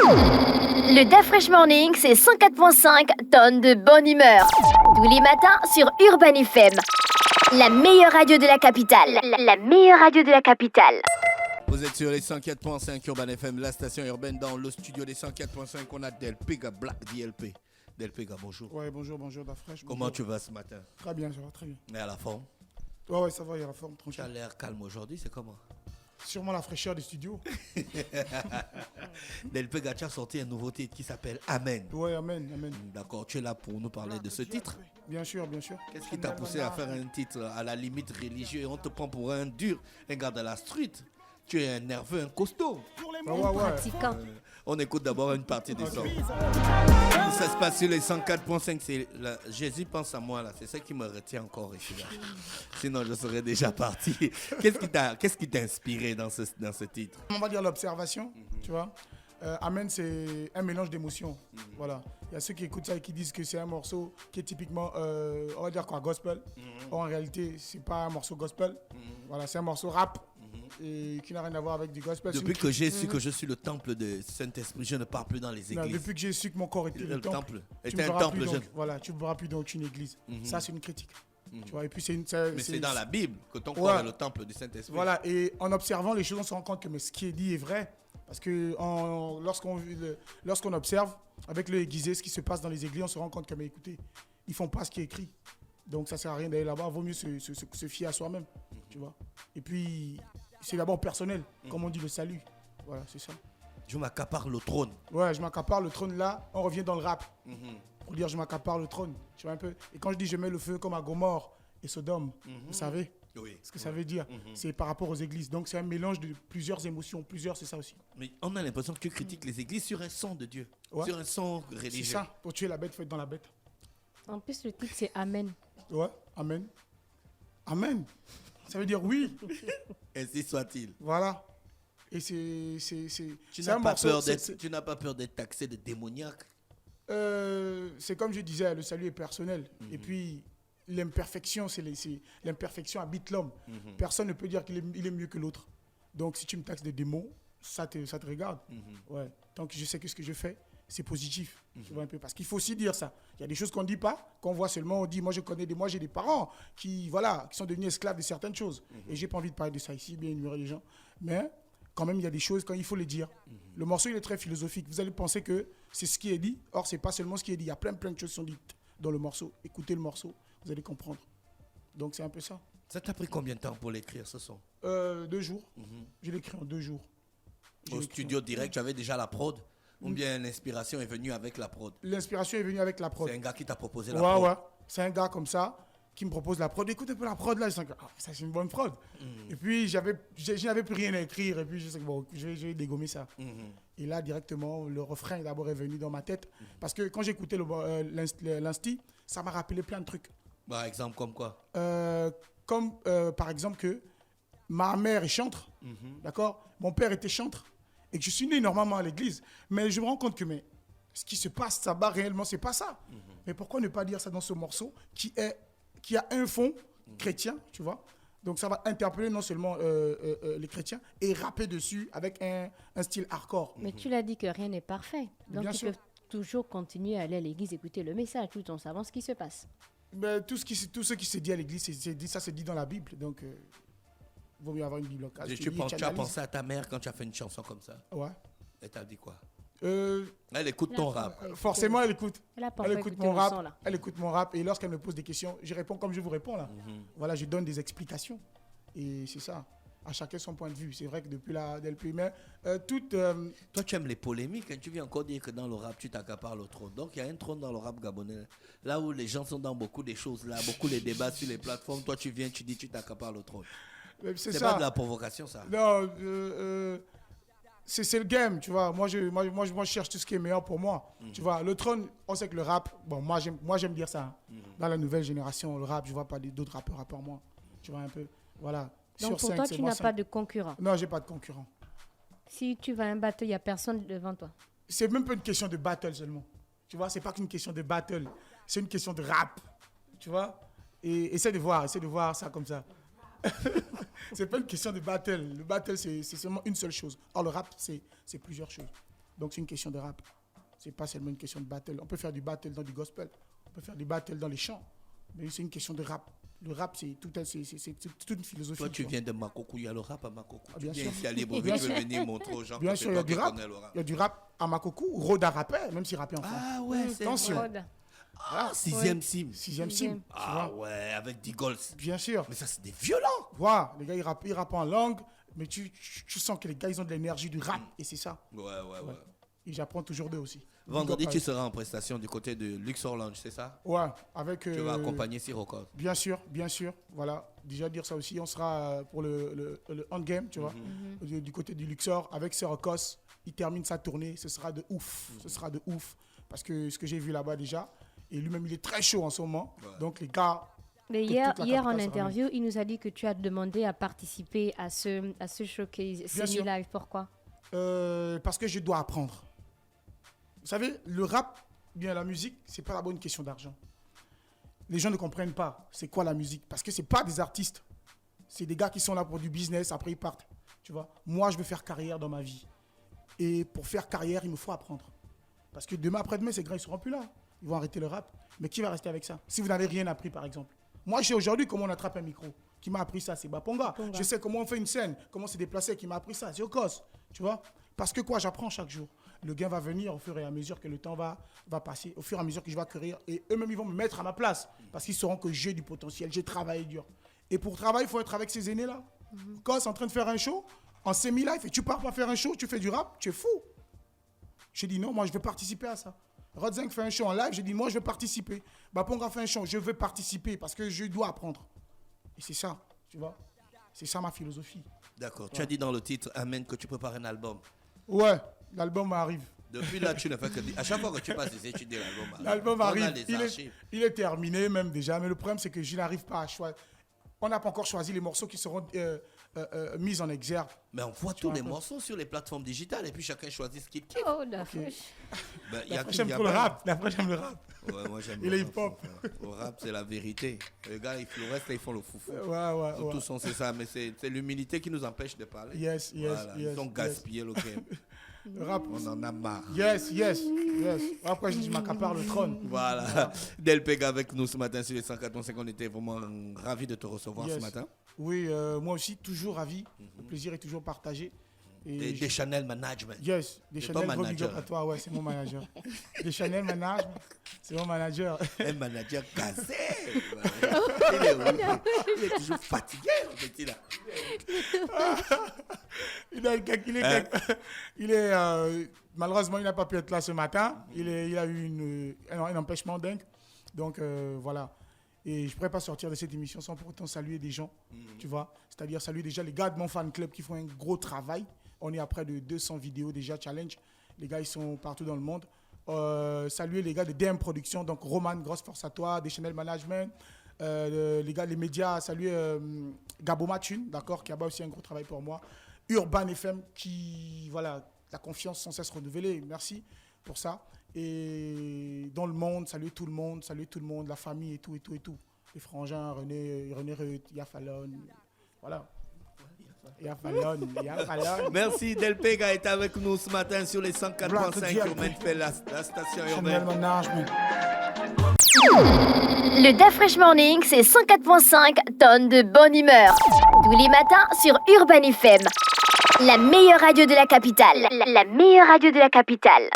Le Da Fresh Morning, c'est 104.5 tonnes de bonne humeur. Tous les matins sur Urban FM. La meilleure radio de la capitale. La meilleure radio de la capitale. Vous êtes sur les 104.5 Urban FM, la station urbaine. Dans le studio des 104.5, on a Delpega Black DLP. Delpega, bonjour. Ouais, bonjour, Da Fresh. Comment tu vas ce matin? Très bien, ça va très bien. Et à la forme? Ouais, ça va, il y a la forme, Tu tranquille. as l'air calme aujourd'hui, c'est comment? Sûrement la fraîcheur du studio. Delpega, tu as sorti un nouveau titre qui s'appelle Amen. Ouais, amen, amen. D'accord, tu es là pour nous parler de ce titre. Bien sûr, bien sûr. Qu'est-ce qui t'a poussé à faire un titre à la limite religieux et on te prend pour un dur, un gars de la street? Tu es un nerveux, un costaud. Ouais. On écoute d'abord une partie des sons. Ça se passe sur les 104.5. C'est Jésus pense à moi là. C'est ça qui me retient encore ici là. Sinon je serais déjà parti. Qu'est-ce qui t'a inspiré dans ce titre? On va dire l'observation, tu vois. Amen, c'est un mélange d'émotions. Voilà. Il y a ceux qui écoutent ça et qui disent que c'est un morceau qui est typiquement, on va dire quoi, gospel. Or, en réalité, c'est pas un morceau gospel. Voilà, c'est un morceau rap. Et qui n'a rien à voir avec du gospel. Depuis que j'ai su que je suis le temple de Saint-Esprit, je ne pars plus dans les églises. Non, depuis que j'ai su que mon corps était le temple, était un temple jeune. Voilà, tu ne verras plus donc une église. Ça, c'est une critique. Tu vois, et puis mais c'est dans la Bible que ton corps est le temple du Saint-Esprit. Voilà, et en observant les choses, on se rend compte que mais ce qui est dit est vrai. Parce que lorsqu'on observe avec le aiguisé ce qui se passe dans les églises, on se rend compte que, mais écoutez, ils ne font pas ce qui est écrit. Donc ça ne sert à rien d'aller là-bas, il vaut mieux se fier à soi-même. Tu vois. Et puis, c'est d'abord personnel, comme on dit le salut. Voilà, c'est ça. Je m'accapare le trône. Ouais, je m'accapare le trône là, on revient dans le rap. Pour dire je m'accapare le trône, tu vois un peu. Et quand je dis je mets le feu comme à Gomorrhe et Sodome, vous savez ce que ça veut dire. C'est par rapport aux églises. Donc c'est un mélange de plusieurs émotions, c'est ça aussi. Mais on a l'impression que tu critiques les églises sur un son de Dieu, sur un son religieux. C'est ça, pour tuer la bête, il faut être dans la bête. En plus, le titre c'est Amen. Ouais, Amen. Amen. Ça veut dire oui. Ainsi soit-il. Voilà. Et Tu n'as pas peur d'être taxé de démoniaque? C'est comme je disais, le salut est personnel. Et puis, l'imperfection, l'imperfection habite l'homme. Personne ne peut dire qu'il est mieux que l'autre. Donc, si tu me taxes de démons, ça te regarde. Ouais. Tant que je sais que ce que je fais, c'est positif. Tu vois un peu. Parce qu'il faut aussi dire ça. Il y a des choses qu'on ne dit pas, qu'on voit seulement. On dit, moi j'ai des parents qui sont devenus esclaves de certaines choses. Et j'ai pas envie de parler de ça ici, bien ignorer les gens. Mais quand même, il y a des choses quand il faut les dire. Le morceau, il est très philosophique. Vous allez penser que c'est ce qui est dit. Or, c'est pas seulement ce qui est dit. Il y a plein de choses qui sont dites dans le morceau. Écoutez le morceau, vous allez comprendre. Donc, c'est un peu ça. Ça t'a pris combien de temps pour l'écrire, ce son? 2 jours. Je l'ai écrit en 2 jours. Au studio direct, tu avais déjà la prod? Ou bien l'inspiration est venue avec la prod? L'inspiration est venue avec la prod. C'est un gars qui t'a proposé la prod? Ouais. C'est un gars comme ça qui me propose la prod. Écoute un peu la prod là. Je sens que ça, c'est une bonne prod. Et puis, je n'avais plus rien à écrire. Et puis, je sais que bon, je vais dégommer ça. Et là, directement, le refrain d'abord est venu dans ma tête. Parce que quand j'écoutais l'insti, ça m'a rappelé plein de trucs. Par exemple, comme quoi? Par exemple que ma mère est chantre. D'accord? Mon père était chantre. Et que je suis né normalement à l'église. Mais je me rends compte que ce qui se passe là-bas réellement, c'est pas ça. Mais pourquoi ne pas dire ça dans ce morceau qui a un fond chrétien, tu vois? Donc ça va interpeller non seulement les chrétiens et rapper dessus avec un style hardcore. Mais tu l'as dit que rien n'est parfait. Donc ils peuvent toujours continuer à aller à l'église, écouter le message tout en savant ce qui se passe. Mais tout ce qui se dit à l'église, c'est dit dans la Bible. Donc il vaut mieux avoir une Bible en cas. Tu as pensé à ta mère quand tu as fait une chanson comme ça? Ouais. Elle t'a dit quoi? Elle écoute ton rap. Forcément, elle écoute. Elle écoute mon rap. Elle écoute mon rap. Et lorsqu'elle me pose des questions, je réponds comme je vous réponds là. Voilà, je donne des explications. Et c'est ça. À chacun son point de vue. C'est vrai que depuis la DLP, mais Toi, tu aimes les polémiques. Hein? Tu viens encore dire que dans le rap, tu t'accapares le trône. Donc, il y a un trône dans le rap gabonais. Là où les gens sont dans beaucoup des choses, là, beaucoup les débats sur les plateformes. Toi, tu viens, tu dis, tu t'accapares le trône. C'est pas de la provocation, ça. Non, c'est le game, tu vois. Moi, je cherche tout ce qui est meilleur pour moi. Tu vois, le trône, on sait que le rap, bon, moi, j'aime dire ça. Dans la nouvelle génération, le rap, je vois pas d'autres rappeurs à part moi. Tu vois un peu, voilà. Donc pour toi, tu n'as pas de concurrent? Non, j'ai pas de concurrent. Si tu vas à un battle, il n'y a personne devant toi? C'est même pas une question de battle seulement. Tu vois, c'est pas qu'une question de battle. C'est une question de rap. Tu vois. Et essaie de voir ça comme ça. C'est pas une question de battle. Le battle, c'est seulement une seule chose. Or, le rap, c'est plusieurs choses. Donc c'est une question de rap. C'est pas seulement une question de battle. On peut faire du battle dans du gospel, on peut faire du battle dans les chants, mais c'est une question de rap. Le rap, c'est toute une philosophie. Toi, tu viens de Makoko, il y a le rap à Makoko. Bien tu sûr. viens ici à Libreville, tu veux venir montrer aux gens Bien que sûr, c'est il y a toi qui du rap. connais le rap. Il y a du rap à Makoko. Roda rappait, même s'il rappait en France. Ah ouais, c'est Attention. vrai. Ah, 6e sim. 6e sim. Ah ouais, avec Digols. Bien sûr. Mais ça, c'est des violents. Voilà, les gars, ils rappent en langue, mais tu sens que les gars, ils ont de l'énergie du rap, et c'est ça. Ouais. Et j'apprends toujours d'eux aussi. Vendredi, tu seras en prestation du côté de Luxor Lounge, c'est ça? Ouais, avec... Tu vas accompagner Sirocco. Bien sûr. Voilà, déjà dire ça aussi. On sera pour le endgame, tu vois, du côté du Luxor, avec Sirocco. Il termine sa tournée, ce sera de ouf. Ce sera de ouf. Parce que ce que j'ai vu là-bas déjà, et lui-même, il est très chaud en ce moment. Ouais. Donc, les gars... Mais hier en interview, il nous a dit que tu as demandé à participer à ce showcase semi-live. Pourquoi? Parce que je dois apprendre. Vous savez, le rap, bien la musique, c'est pas d'abord une question d'argent. Les gens ne comprennent pas c'est quoi la musique. Parce que c'est pas des artistes. C'est des gars qui sont là pour du business, après ils partent. Tu vois? Moi, je veux faire carrière dans ma vie. Et pour faire carrière, il me faut apprendre. Parce que demain, après-demain, ces gars, ils seront plus là. Ils vont arrêter le rap. Mais qui va rester avec ça? Si vous n'avez rien appris, par exemple. Moi, je sais aujourd'hui comment on attrape un micro. Qui m'a appris ça? C'est Baponga. Je sais comment on fait une scène, comment se déplacer. Qui m'a appris ça? C'est Okos. Tu vois? Parce que quoi? J'apprends chaque jour. Le gain va venir au fur et à mesure que le temps va passer, au fur et à mesure que je vais acquérir. Et eux-mêmes, ils vont me mettre à ma place. Parce qu'ils sauront que j'ai du potentiel, j'ai travaillé dur. Et pour travailler, il faut être avec ces aînés-là. Quand c'est en train de faire un show, en semi-life, et tu pars pas faire un show, tu fais du rap, tu es fou. J'ai dit non, moi je veux participer à ça. Rodzeng fait un show en live, j'ai dit moi je veux participer. Baponga fait un show, je veux participer parce que je dois apprendre. Et c'est ça, tu vois. C'est ça ma philosophie. D'accord. Ouais. Tu as dit dans le titre, Amen, que tu prépares un album. Ouais, l'album arrive. Depuis là, tu ne fais que dire. À chaque fois que tu passes ici, tu dis l'album arrive. L'album arrive. Il est terminé même déjà, mais le problème c'est que je n'arrive pas à choisir. On n'a pas encore choisi les morceaux qui seront mis en exergue. Mais on voit tous les morceaux sur les plateformes digitales et puis chacun choisit ce qu'il kiffe. Oh, la fraîche. J'aime trop le rap. J'aime le rap. Ouais, moi j'aime le hip-hop. Le rap, c'est la vérité. Les gars, le reste, ils font le foufou. Ouais. Tous sont, c'est ça, mais c'est l'humilité qui nous empêche de parler. Yes. Ils ont gaspillé le game. Le rap. On en a marre. Yes. Après, je m'accapare le trône. Voilà. Delpega avec nous ce matin sur les 104.5. On était vraiment ravis de te recevoir ce matin. Oui, moi aussi, toujours ravi. Le plaisir est toujours partagé. Et des Chanel Management. Yes, des Chanel manager. À toi, ouais, c'est mon manager. Des Chanel Management, c'est mon manager. Un manager cassé. Il est toujours fatigué, le petit là. Malheureusement, il n'a pas pu être là ce matin. Il a eu un empêchement dingue. Donc, voilà. Et je ne pourrais pas sortir de cette émission sans pour autant saluer des gens, tu vois. C'est-à-dire saluer déjà les gars de mon fan club qui font un gros travail. On est à près de 200 vidéos déjà, challenge. Les gars, ils sont partout dans le monde. Saluer les gars de DM Productions, donc Roman, grosse force à toi, des Chanel Management. Les gars, les médias, saluer Gabo Matune, d'accord, qui a aussi un gros travail pour moi. Urban FM, qui, voilà, la confiance sans cesse renouvelée. Merci pour ça. Et dans le monde, saluer tout le monde, la famille et tout. Les frangins, René Reut, Yafalon, voilà. Yafalon. Merci, Delpega est avec nous ce matin sur les 104.5 Urban FM, la station urbaine. Le Da Fresh Morning, c'est 104.5 tonnes de bonne humeur. Tous les matins sur Urban FM. La meilleure radio de la capitale. La meilleure radio de la capitale.